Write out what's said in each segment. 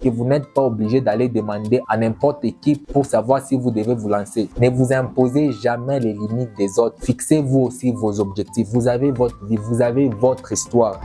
que vous n'êtes pas obligé d'aller demander à n'importe qui pour savoir si vous devez vous lancer. Ne vous imposez jamais les limites des autres. Fixez-vous aussi vos objectifs. Vous avez votre vie, vous avez votre histoire.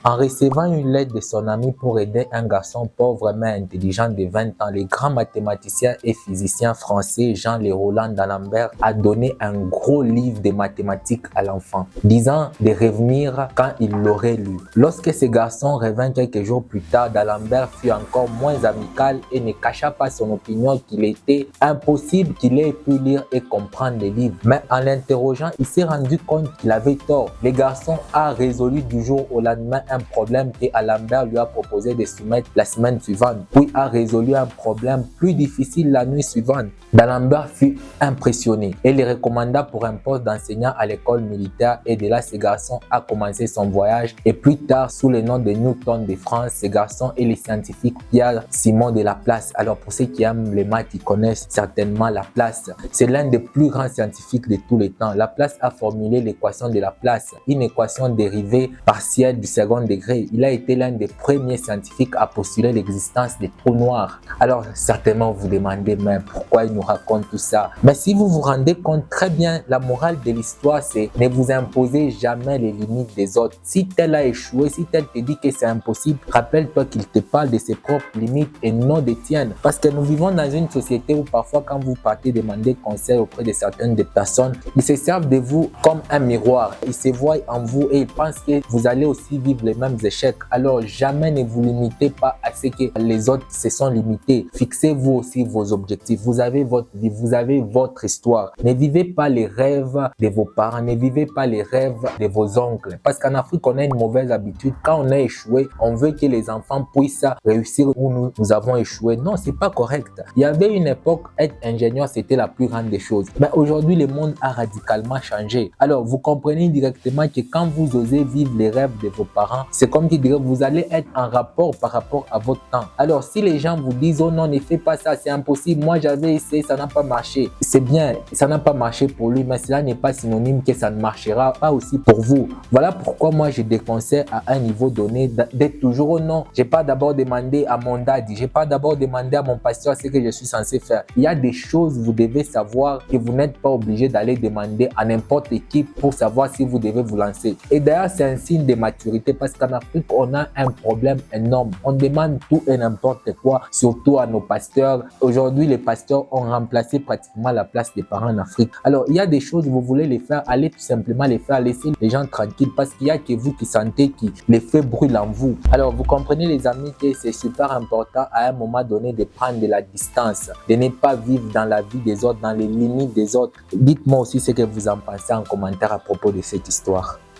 En recevant une lettre de son ami pour aider un garçon pauvre mais intelligent de 20 ans, le grand mathématicien et physicien français Jean-Louis Roland d'Alembert a donné un gros livre de mathématiques à l'enfant, disant de revenir quand il l'aurait lu. Lorsque ce garçon revint quelques jours plus tard, d'Alembert fut encore moins amical et ne cacha pas son opinion qu'il était impossible qu'il ait pu lire et comprendre les livres. Mais en l'interrogeant, il s'est rendu compte qu'il avait tort. Le garçon a résolu du jour au lendemain un problème que Alembert lui a proposé de soumettre la semaine suivante, puis a résolu un problème plus difficile la nuit suivante. D'Alembert fut impressionné et le recommanda pour un poste d'enseignant à l'école militaire, et de là ce garçon a commencé son voyage, et plus tard sous le nom de Newton de France, ce garçon est le scientifique Pierre-Simon de Laplace. Alors pour ceux qui aiment les maths, ils connaissent certainement Laplace. C'est l'un des plus grands scientifiques de tous les temps. Laplace a formulé l'équation de Laplace, une équation dérivée partielle du second degré. Il a été l'un des premiers scientifiques à postuler l'existence des trous noirs. Alors certainement vous demandez, mais pourquoi il nous raconte tout ça? Mais si vous vous rendez compte très bien, la morale de l'histoire, c'est ne vous imposez jamais les limites des autres. Si tel a échoué, si tel te dit que c'est impossible, rappelle-toi qu'il te parle de ses propres limites et non des tiennes. Parce que nous vivons dans une société où parfois quand vous partez demander conseil auprès de certaines des personnes, ils se servent de vous comme un miroir. Ils se voient en vous et ils pensent que vous allez aussi vivre les mêmes échecs. Alors jamais ne vous limitez pas à ce que les autres se sont limités. Fixez-vous aussi vos objectifs. Vous avez votre vie, vous avez votre histoire. Ne vivez pas les rêves de vos parents, ne vivez pas les rêves de vos oncles. Parce qu'en Afrique, on a une mauvaise habitude. Quand on a échoué, on veut que les enfants puissent réussir où nous avons échoué. Non, c'est pas correct. Il y avait une époque, être ingénieur, c'était la plus grande des choses. Mais aujourd'hui, le monde a radicalement changé. Alors, vous comprenez directement que quand vous osez vivre les rêves de vos parents, c'est comme qui dirait, vous allez être en rapport par rapport à votre temps. Alors, si les gens vous disent, oh non, ne fais pas ça, c'est impossible, moi j'avais essayé, ça n'a pas marché. C'est bien, ça n'a pas marché pour lui, mais cela n'est pas synonyme que ça ne marchera pas aussi pour vous. Voilà pourquoi moi je déconseille à un niveau donné d'être toujours au non. J'ai pas d'abord demandé à mon daddy, j'ai pas d'abord demandé à mon pasteur ce que je suis censé faire. Il y a des choses, vous devez savoir que vous n'êtes pas obligé d'aller demander à n'importe qui pour savoir si vous devez vous lancer. Et d'ailleurs, c'est un signe de maturité parce qu'en Afrique, on a un problème énorme. On demande tout et n'importe quoi, surtout à nos pasteurs. Aujourd'hui, les pasteurs ont remplacé pratiquement la place des parents en Afrique. Alors, il y a des choses, vous voulez les faire, allez tout simplement les faire, laissez les gens tranquilles parce qu'il n'y a que vous qui sentez que les feux brûlent en vous. Alors, vous comprenez les amis que c'est super important à un moment donné de prendre de la distance, de ne pas vivre dans la vie des autres, dans les limites des autres. Dites-moi aussi ce que vous en pensez en commentaire à propos de cette histoire.